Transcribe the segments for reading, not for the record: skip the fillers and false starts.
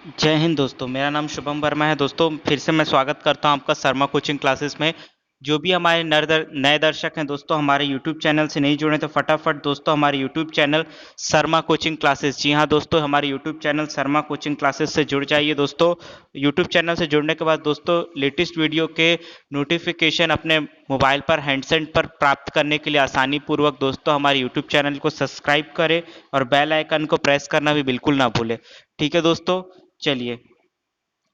जय हिंद दोस्तों। मेरा नाम शुभम वर्मा है। दोस्तों फिर से मैं स्वागत करता हूं आपका शर्मा कोचिंग क्लासेस में। जो भी हमारे नए दर्शक हैं दोस्तों, हमारे यूट्यूब चैनल से नहीं जुड़े तो फटाफट दोस्तों हमारे YouTube channel Sharma coaching classes, जी हाँ दोस्तों, हमारे YouTube channel Sharma coaching classes से जुड़ जाइए दोस्तों। यूट्यूब चैनल से जुड़ने के बाद दोस्तों लेटेस्ट वीडियो के नोटिफिकेशन अपने मोबाइल पर हैंडसेट पर प्राप्त करने के लिए आसानी पूर्वक दोस्तों हमारे यूट्यूब चैनल को सब्सक्राइब करें और बेल आइकन को प्रेस करना भी बिल्कुल ना भूलें। ठीक है दोस्तों, चलिए।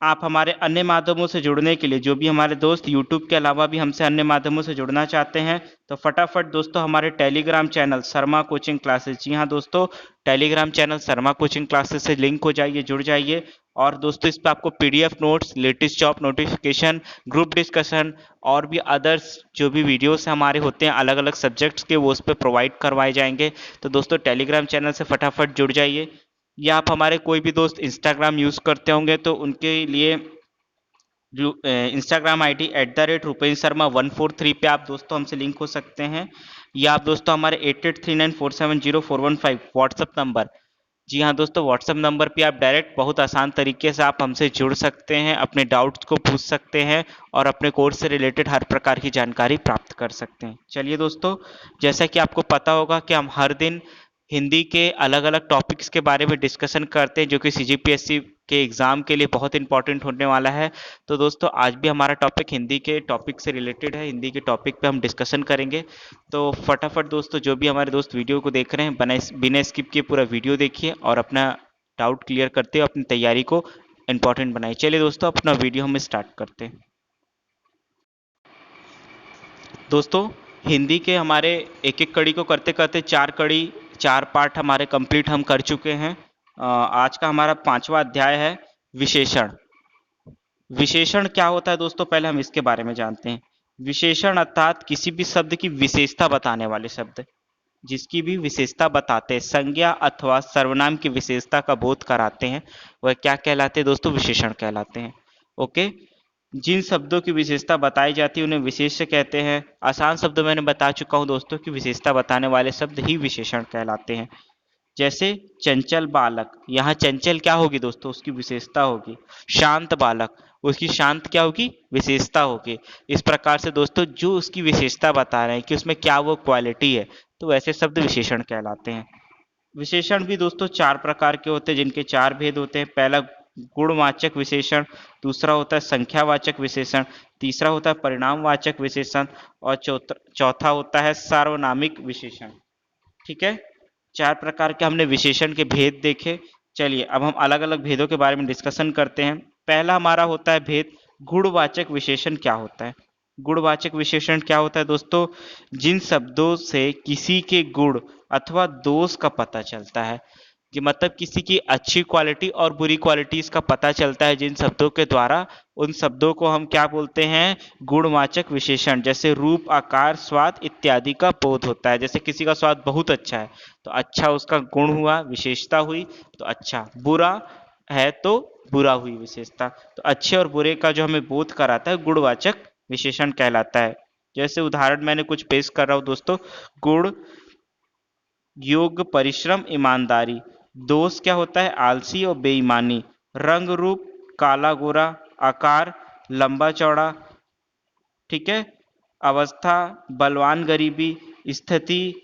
आप हमारे अन्य माध्यमों से जुड़ने के लिए, जो भी हमारे दोस्त यूट्यूब के अलावा भी हमसे अन्य माध्यमों से जुड़ना चाहते हैं, तो फटाफट दोस्तों हमारे Telegram channel Sharma coaching classes, जी हाँ दोस्तों, Telegram channel Sharma coaching classes से लिंक हो जाइए, जुड़ जाइए। और दोस्तों इस पर आपको PDF notes, latest job notification, group discussion और भी अदर्स जो भी वीडियोस हमारे होते हैं अलग अलग सब्जेक्ट्स के, वो उस पर प्रोवाइड करवाए जाएंगे। तो दोस्तों टेलीग्राम चैनल से फटाफट जुड़ जाइए। या आप हमारे कोई भी दोस्त इंस्टाग्राम यूज़ करते होंगे तो उनके लिए इंस्टाग्राम आईडी @रूपेश शर्मा 143 पे आप दोस्तों हमसे लिंक हो सकते हैं। या आप दोस्तों हमारे 8839470415 व्हाट्सएप नंबर, जी हाँ दोस्तों, व्हाट्सएप नंबर पे आप डायरेक्ट बहुत आसान तरीके से आप हमसे जुड़ सकते हैं, अपने डाउट्स को पूछ सकते हैं और अपने कोर्स से रिलेटेड हर प्रकार की जानकारी प्राप्त कर सकते हैं। चलिए दोस्तों, जैसा कि आपको पता होगा कि हम हर दिन हिंदी के अलग अलग टॉपिक्स के बारे में डिस्कशन करते हैं, जो कि सीजीपीएससी के एग्ज़ाम के लिए बहुत इंपॉर्टेंट होने वाला है। तो दोस्तों आज भी हमारा टॉपिक हिंदी के टॉपिक से रिलेटेड है, हिंदी के टॉपिक पे हम डिस्कशन करेंगे। तो फटाफट दोस्तों जो भी हमारे दोस्त वीडियो को देख रहे हैं, बिना स्किप किए पूरा वीडियो देखिए और अपना डाउट क्लियर करते हुए अपनी तैयारी को इम्पोर्टेंट बनाइए। चलिए दोस्तों अपना वीडियो हम स्टार्ट करते हैं। दोस्तों हिंदी के हमारे एक एक कड़ी को करते करते चार पार्ट हमारे कंप्लीट हम कर चुके हैं। आज का हमारा 5वां अध्याय है विशेषण। विशेषण क्या होता है दोस्तों, पहले हम इसके बारे में जानते हैं। विशेषण अर्थात किसी भी शब्द की विशेषता बताने वाले शब्द, जिसकी भी विशेषता बताते हैं, संज्ञा अथवा सर्वनाम की विशेषता का बोध कराते हैं, वह क्या कहलाते हैं दोस्तों, विशेषण कहलाते हैं। ओके, जिन शब्दों की विशेषता बताई जाती है उन्हें विशेष्य कहते हैं। आसान शब्द मैंने बता चुका हूं दोस्तों कि विशेषता बताने वाले शब्द ही विशेषण कहलाते हैं। जैसे चंचल बालक, यहाँ चंचल क्या होगी दोस्तों, उसकी विशेषता होगी। शांत बालक, उसकी शांत क्या होगी, विशेषता होगी। इस प्रकार से दोस्तों जो उसकी विशेषता बता रहे हैं कि उसमें क्या वो क्वालिटी है, तो ऐसे शब्द विशेषण कहलाते हैं। विशेषण भी दोस्तों चार प्रकार के होते हैं, जिनके चार भेद होते हैं। पहला गुणवाचक विशेषण, दूसरा होता है संख्यावाचक विशेषण, तीसरा होता है परिणामवाचक विशेषण और चौथा होता है सार्वनामिक विशेषण। ठीक है, चार प्रकार के हमने विशेषण के भेद देखे। चलिए अब हम अलग अलग भेदों के बारे में डिस्कशन करते हैं। पहला हमारा होता है भेद गुणवाचक विशेषण। क्या होता है गुणवाचक विशेषण, क्या होता है दोस्तों, जिन शब्दों से किसी के गुण अथवा दोष का पता चलता है, कि मतलब किसी की अच्छी क्वालिटी और बुरी क्वालिटीज का पता चलता है जिन शब्दों के द्वारा, उन शब्दों को हम क्या बोलते हैं, गुणवाचक विशेषण। जैसे रूप, आकार, स्वाद इत्यादि का बोध होता है। जैसे किसी का स्वाद बहुत अच्छा है तो अच्छा उसका गुण हुआ, विशेषता हुई, तो अच्छा। बुरा है तो बुरा हुई विशेषता। तो अच्छे और बुरे का जो हमें बोध कराता है गुणवाचक विशेषण कहलाता है। जैसे उदाहरण मैंने कुछ पेश कर रहा हूं दोस्तों। गुण योग, परिश्रम, ईमानदारी। दोष क्या होता है, आलसी और बेईमानी। रंग रूप, काला गोरा। आकार, लंबा चौड़ा। ठीक है, अवस्था, बलवान गरीबी। स्थिति,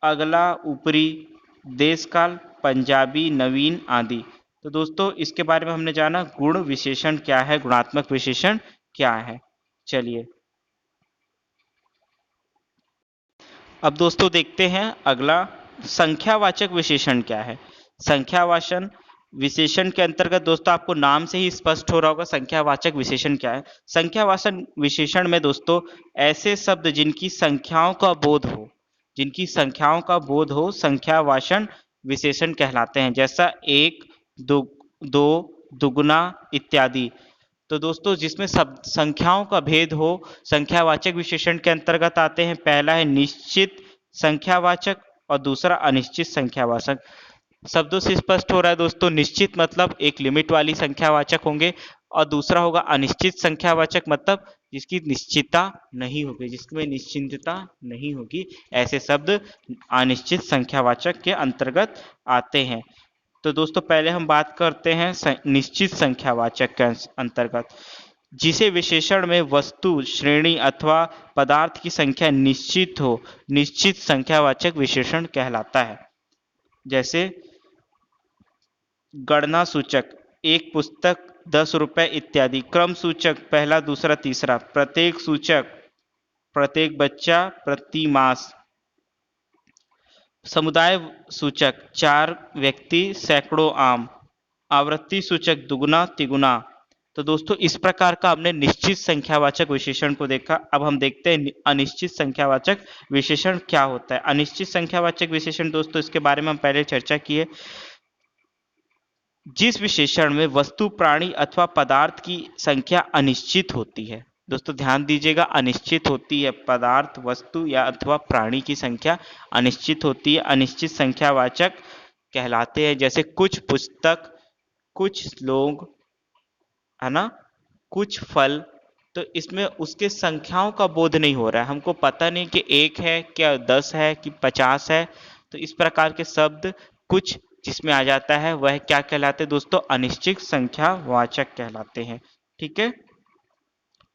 अगला ऊपरी। देश काल, पंजाबी, नवीन आदि। तो दोस्तों इसके बारे में हमने जाना गुण विशेषण क्या है, गुणात्मक विशेषण क्या है। चलिए अब दोस्तों देखते हैं अगला, संख्यावाचक विशेषण क्या है। संख्यावाचक विशेषण के अंतर्गत दोस्तों आपको नाम से ही स्पष्ट हो रहा होगा संख्यावाचक विशेषण क्या है। संख्यावाचक विशेषण में दोस्तों ऐसे शब्द जिनकी संख्याओं का बोध हो, जिनकी संख्याओं का बोध हो, संख्यावाचक विशेषण कहलाते हैं। जैसा एक, दो, दुगुना इत्यादि। तो दोस्तों जिसमें सब संख्याओं का भेद हो, संख्यावाचक विशेषण के अंतर्गत आते हैं। पहला है निश्चित संख्यावाचक और दूसरा अनिश्चित संख्यावाचक। शब्दों से स्पष्ट हो रहा है दोस्तों, निश्चित मतलब एक लिमिट वाली संख्यावाचक होंगे और दूसरा होगा अनिश्चित संख्यावाचक, मतलब जिसकी निश्चितता नहीं होगी, जिसमें निश्चितता नहीं होगी, ऐसे शब्द अनिश्चित संख्यावाचक के अंतर्गत आते हैं। तो दोस्तों पहले हम बात करते हैं निश्चित संख्यावाचक के अंतर्गत। जिसे विशेषण में वस्तु, श्रेणी अथवा पदार्थ की संख्या निश्चित हो, निश्चित संख्यावाचक विशेषण कहलाता है। जैसे गणना सूचक, एक पुस्तक, 10 रुपए इत्यादि। क्रम सूचक, पहला, दूसरा, तीसरा। प्रत्येक सूचक, प्रत्येक बच्चा, प्रति मास। समुदाय सूचक, 4 व्यक्ति, सैकड़ों आम। आवृत्ति सूचक, दुगुना, तिगुना। तो दोस्तों इस प्रकार का हमने निश्चित संख्यावाचक विशेषण को देखा। अब हम देखते हैं अनिश्चित संख्यावाचक विशेषण क्या होता है। अनिश्चित संख्यावाचक विशेषण दोस्तों, इसके बारे में हम पहले चर्चा की है। जिस विशेषण में वस्तु, प्राणी अथवा पदार्थ की संख्या अनिश्चित होती है। दोस्तों ध्यान दीजिएगा, अनिश्चित होती है। पदार्थ, वस्तु या अथवा प्राणी की संख्या अनिश्चित होती है, अनिश्चित संख्यावाचक कहलाते हैं। जैसे कुछ पुस्तक, कुछ लोग, है ना, कुछ फल। तो इसमें उसके संख्याओं का बोध नहीं हो रहा है, हमको पता नहीं कि 1 है क्या, 10 है कि 50 है। तो इस प्रकार के शब्द कुछ जिसमें आ जाता है वह क्या कहलाते हैं दोस्तों, अनिश्चित संख्यावाचक कहलाते हैं। ठीक है।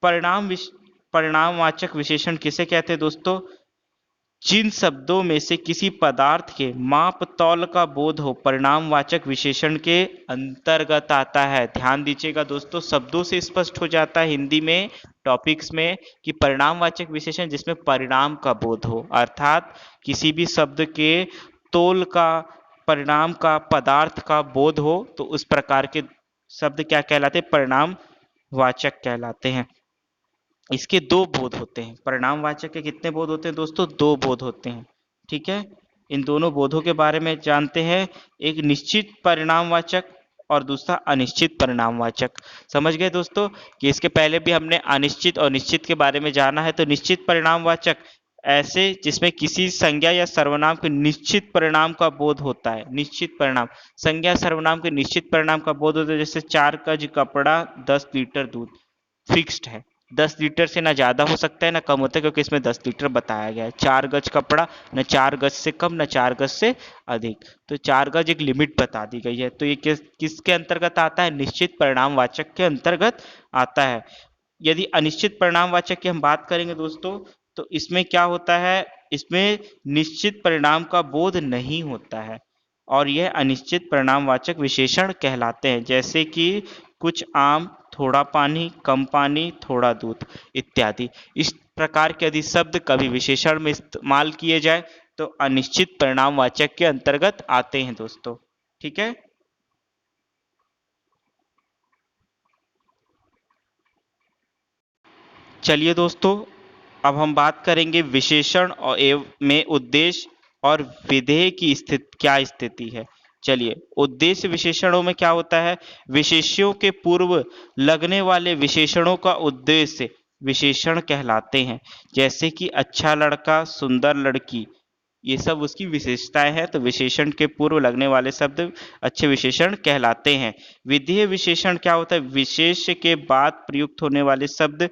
परिणामवाचक विशेषण किसे कहते हैं दोस्तों, जिन शब्दों में से किसी पदार्थ के माप तौल का बोध हो, परिणामवाचक विशेषण के अंतर्गत आता है। ध्यान दीजिएगा दोस्तों, शब्दों से स्पष्ट हो जाता है हिंदी में, टॉपिक्स में, कि परिणामवाचक विशेषण जिसमें परिणाम का बोध हो, अर्थात किसी भी शब्द के तोल का, परिणाम का, पदार्थ का बोध हो, तो उस प्रकार के शब्द क्या कहलाते हैं, परिणामवाचक कहलाते हैं। इसके 2 बोध होते हैं। परिणामवाचक के कितने बोध होते हैं दोस्तों, 2 बोध होते हैं। ठीक है। इन दोनों बोधों के बारे में जानते हैं, एक निश्चित परिणामवाचक और दूसरा अनिश्चित परिणामवाचक। समझ गए दोस्तों कि इसके पहले भी हमने अनिश्चित और निश्चित के बारे में जाना है। तो निश्चित परिणामवाचक ऐसे जिसमें किसी संज्ञा या सर्वनाम के निश्चित परिणाम का बोध होता है। निश्चित परिणाम, संज्ञा सर्वनाम के निश्चित परिणाम का बोध होता है। जैसे 4 गज कपड़ा, 10 लीटर दूध, फिक्स्ड है। 10 लीटर से ना ज़्यादा हो सकता है ना कम होता है, क्योंकि इसमें 10 लीटर बताया गया है। 4 गज कपड़ा, न 4 गज से कम न 4 गज से अधिक। तो 4 गज एक लिमिट बता दी गई है। तो ये किसके अंतर्गत आता है, निश्चित परिणामवाचक के अंतर्गत आता है। यदि अनिश्चित परिणामवाचक की हम बात करेंगे दोस्तों, तो इसमें क्या होता है, इसमें निश्चित परिणाम का बोध नहीं होता है और यह अनिश्चित परिणामवाचक विशेषण कहलाते हैं। जैसे कि कुछ आम, थोड़ा पानी, कम पानी, थोड़ा दूध इत्यादि। इस प्रकार के यदि शब्द कभी विशेषण में इस्तेमाल किए जाए तो अनिश्चित परिणामवाचक के अंतर्गत आते हैं दोस्तों। ठीक है। चलिए दोस्तों, अब हम बात करेंगे विशेषण और में उद्देश्य और विधेय की क्या स्थिति है। चलिए, उद्देश्य विशेषणों में क्या होता है, विशेष्यों के पूर्व लगने वाले विशेषणों का उद्देश्य विशेषण कहलाते हैं। जैसे कि अच्छा लड़का, सुंदर लड़की, ये सब उसकी विशेषताएं हैं। तो विशेषण के पूर्व लगने वाले शब्द अच्छे विशेषण कहलाते हैं। विधेय विशेषण क्या होता है, विशेष्य के बाद प्रयुक्त होने वाले शब्द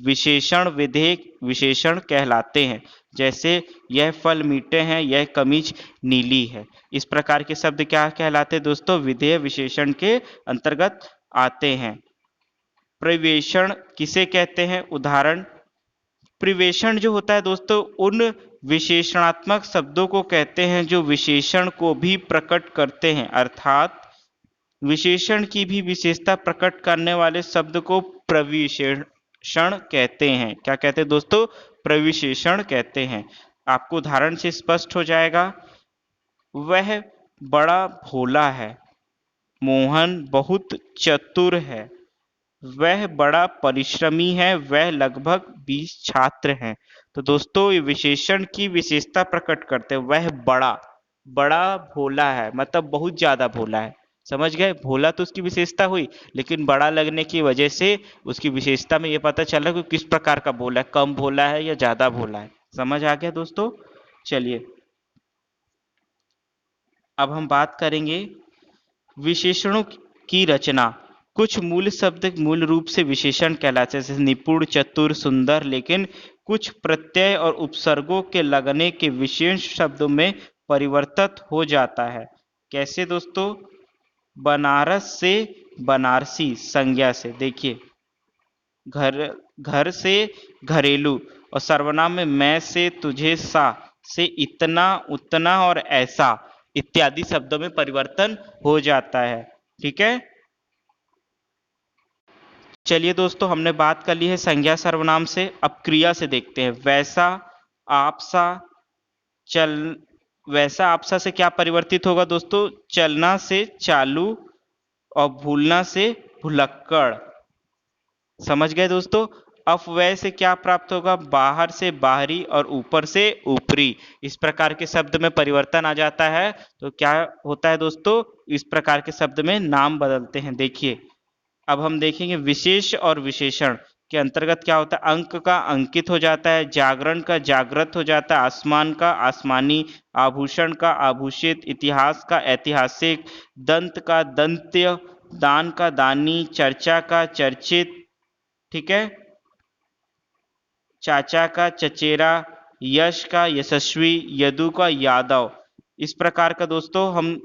विशेषण विधेय विशेषण कहलाते हैं। जैसे यह फल मीठे हैं, यह कमीज नीली है। इस प्रकार के शब्द क्या कहलाते हैं दोस्तों, विधेय विशेषण के अंतर्गत आते हैं। प्रवेशण किसे कहते हैं, उदाहरण, प्रवेशण जो होता है दोस्तों, उन विशेषणात्मक शब्दों को कहते हैं जो विशेषण को भी प्रकट करते हैं, अर्थात विशेषण की भी विशेषता प्रकट करने वाले शब्द को प्रविशेषण कहते हैं। क्या कहते हैं दोस्तों, प्रविशेषण कहते हैं। आपको उदाहरण से स्पष्ट हो जाएगा। वह बड़ा भोला है, मोहन बहुत चतुर है, वह बड़ा परिश्रमी है, वह लगभग 20 छात्र हैं। तो दोस्तों ये विशेषण की विशेषता प्रकट करते हैं। वह बड़ा भोला है, मतलब बहुत ज्यादा भोला है। समझ गए, भोला तो उसकी विशेषता हुई, लेकिन बड़ा लगने की वजह से उसकी विशेषता में ये पता चला कि किस प्रकार का भोला है, कम भोला है या ज्यादा भोला है। समझ आ गया दोस्तों। चलिए, अब हम बात करेंगे विशेषणों की रचना। कुछ मूल शब्द मूल रूप से विशेषण कहलाते हैं, जैसे निपुण, चतुर, सुंदर, लेकिन कुछ प्रत्यय और उपसर्गों के लगने के विशेष शब्दों में परिवर्तित हो जाता है। कैसे दोस्तों? बनारस से बनारसी संज्ञा से। देखिए, घर घर से घरेलू, और सर्वनाम में मैं से तुझे सा से इतना उतना और ऐसा इत्यादि शब्दों में परिवर्तन हो जाता है। ठीक है, चलिए दोस्तों, हमने बात कर ली है संज्ञा सर्वनाम से। अब क्रिया से देखते हैं। वैसा, आपसा, चल वैसा आपसा से क्या परिवर्तित होगा दोस्तों? चलना से चालू, और भूलना से भुलक्कड़। समझ गए दोस्तों? अपव्यय से क्या प्राप्त होगा? बाहर से बाहरी और ऊपर से ऊपरी। इस प्रकार के शब्द में परिवर्तन आ जाता है तो क्या होता है दोस्तों? इस प्रकार के शब्द में नाम बदलते हैं। देखिए, अब हम देखेंगे विशेष और विशेषण के अंतर्गत क्या होता है। अंक का अंकित हो जाता है, जागरण का जागृत हो जाता है, आसमान का आसमानी, आभूषण का आभूषित, इतिहास का ऐतिहासिक, दंत का दंत्य, दान का दानी, चर्चा का चर्चित। ठीक है, चाचा का चचेरा, यश का यशस्वी, यदु का यादव। इस प्रकार का दोस्तों हम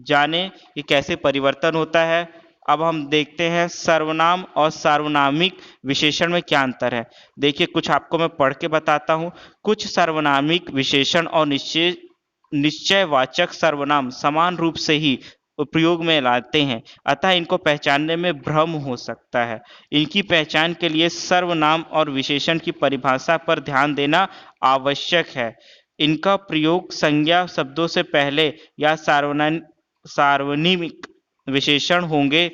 जाने कि कैसे परिवर्तन होता है। अब हम देखते हैं सर्वनाम और सार्वनामिक विशेषण में क्या अंतर है। देखिए, कुछ आपको मैं पढ़ के बताता हूँ। कुछ सार्वनामिक विशेषण और निश्चयवाचक सर्वनाम समान रूप से ही उपयोग में लाते हैं, अतः इनको पहचानने में भ्रम हो सकता है। इनकी पहचान के लिए सर्वनाम और विशेषण की परिभाषा पर ध्यान देना आवश्यक है। इनका प्रयोग संज्ञा शब्दों से पहले या सार्वनामिक विशेषण होंगे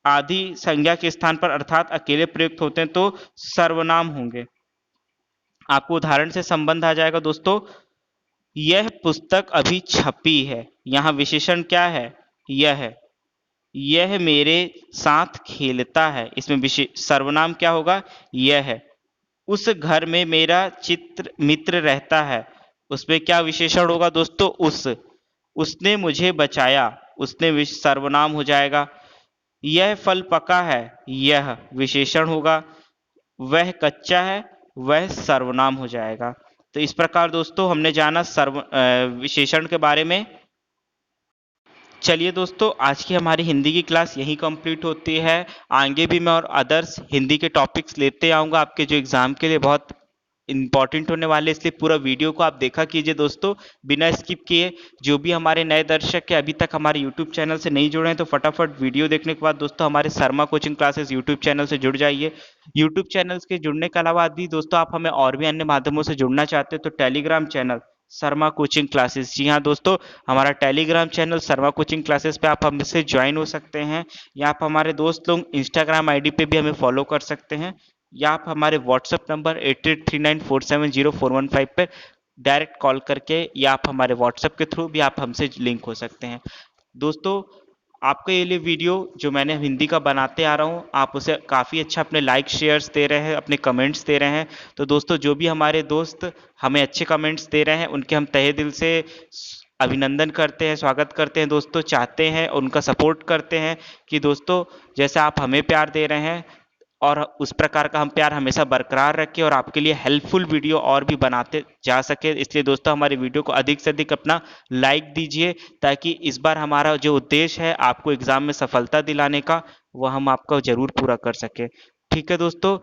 आदि संज्ञा के स्थान पर अर्थात अकेले प्रयुक्त होते हैं तो सर्वनाम होंगे। आपको उदाहरण से संबंध आ जाएगा दोस्तों। यह पुस्तक अभी छपी है। यहाँ विशेषण क्या है? यह है। यह मेरे साथ खेलता है। इसमें सर्वनाम क्या होगा? यह है। उस घर में मेरा चित्र मित्र रहता है। उसमें क्या विशेषण होगा दोस्तों? उसने मुझे बचाया। उसने सर्वनाम हो जाएगा। यह फल पका है। यह विशेषण होगा। वह कच्चा है। वह सर्वनाम हो जाएगा। तो इस प्रकार दोस्तों हमने जाना विशेषण के बारे में। चलिए दोस्तों, आज की हमारी हिंदी की क्लास यहीं कंप्लीट होती है। आगे भी मैं और अदर्स हिंदी के टॉपिक्स लेते आऊँगा आपके जो एग्ज़ाम के लिए बहुत इंपॉर्टेंट होने वाले, इसलिए पूरा वीडियो को आप देखा कीजिए दोस्तों, बिना स्किप किए। जो भी हमारे नए दर्शक के अभी तक हमारे यूट्यूब चैनल से नहीं जुड़े हैं तो फटाफट वीडियो देखने के बाद दोस्तों हमारे Sharma coaching classes YouTube channel से जुड़ जाइए। यूट्यूब चैनल के जुड़ने के अलावा भी दोस्तों आप हमें और भी अन्य माध्यमों से जुड़ना चाहते हैं तो Telegram channel Sharma coaching classes, जी हाँ दोस्तों, हमारा Telegram channel Sharma coaching classes पे आप हमसे ज्वाइन हो सकते हैं, या आप हमारे दोस्त लोग इंस्टाग्राम आईडी पे भी हमें फॉलो कर सकते हैं, या आप हमारे व्हाट्सएप नंबर 8839470415 पर डायरेक्ट कॉल करके या आप हमारे व्हाट्सएप के थ्रू भी आप हमसे लिंक हो सकते हैं। दोस्तों, आपके लिए वीडियो जो मैंने हिंदी का बनाते आ रहा हूँ, आप उसे काफ़ी अच्छा अपने लाइक शेयर्स दे रहे हैं, अपने कमेंट्स दे रहे हैं। तो दोस्तों, जो भी हमारे दोस्त हमें अच्छे कमेंट्स दे रहे हैं उनके हम तहे दिल से अभिनंदन करते हैं, स्वागत करते हैं दोस्तों। चाहते हैं, उनका सपोर्ट करते हैं कि दोस्तों जैसे आप हमें प्यार दे रहे हैं और उस प्रकार का हम प्यार हमेशा बरकरार रखें और आपके लिए हेल्पफुल वीडियो और भी बनाते जा सके। इसलिए दोस्तों हमारे वीडियो को अधिक से अधिक अपना लाइक दीजिए, ताकि इस बार हमारा जो उद्देश्य है आपको एग्जाम में सफलता दिलाने का, वह हम आपका जरूर पूरा कर सके। ठीक है दोस्तों,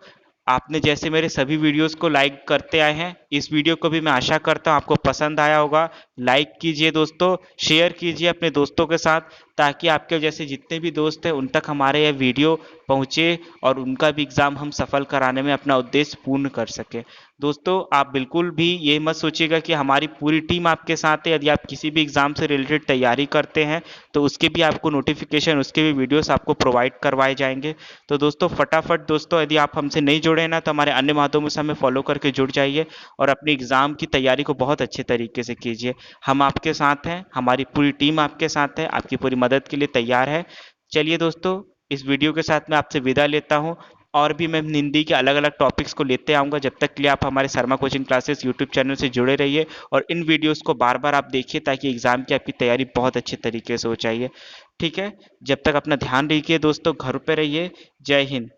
आपने जैसे मेरे सभी वीडियोस को लाइक करते आए हैं, इस वीडियो को भी मैं आशा करता हूँ आपको पसंद आया होगा। लाइक कीजिए दोस्तों, शेयर कीजिए अपने दोस्तों के साथ, ताकि आपके जैसे जितने भी दोस्त हैं उन तक हमारे यह वीडियो पहुँचे और उनका भी एग्ज़ाम हम सफल कराने में अपना उद्देश्य पूर्ण कर सके। दोस्तों, आप बिल्कुल भी ये मत सोचिएगा कि हमारी पूरी टीम आपके साथ है। यदि आप किसी भी एग्ज़ाम से रिलेटेड तैयारी करते हैं तो उसके भी आपको नोटिफिकेशन, उसके भी वीडियोस आपको प्रोवाइड करवाए जाएंगे। तो दोस्तों फटाफट दोस्तों, यदि आप हमसे नहीं जुड़े ना तो हमारे अन्य माध्यमों से हमें फॉलो करके जुड़ जाइए और अपनी एग्ज़ाम की तैयारी को बहुत अच्छे तरीके से कीजिए। हम आपके साथ हैं, हमारी पूरी टीम आपके साथ है, आपकी पूरी मदद के लिए तैयार है। चलिए दोस्तों, इस वीडियो के साथ मैं आपसे विदा लेता हूँ। और भी मैं हिंदी के अलग अलग टॉपिक्स को लेते आऊँगा। जब तक के लिए आप हमारे Sharma coaching classes YouTube channel से जुड़े रहिए और इन वीडियोस को बार बार आप देखिए, ताकि एग्ज़ाम की आपकी तैयारी बहुत अच्छे तरीके से हो जाइए। ठीक है, जब तक अपना ध्यान रखिए दोस्तों, घर पे रहिए। जय हिंद।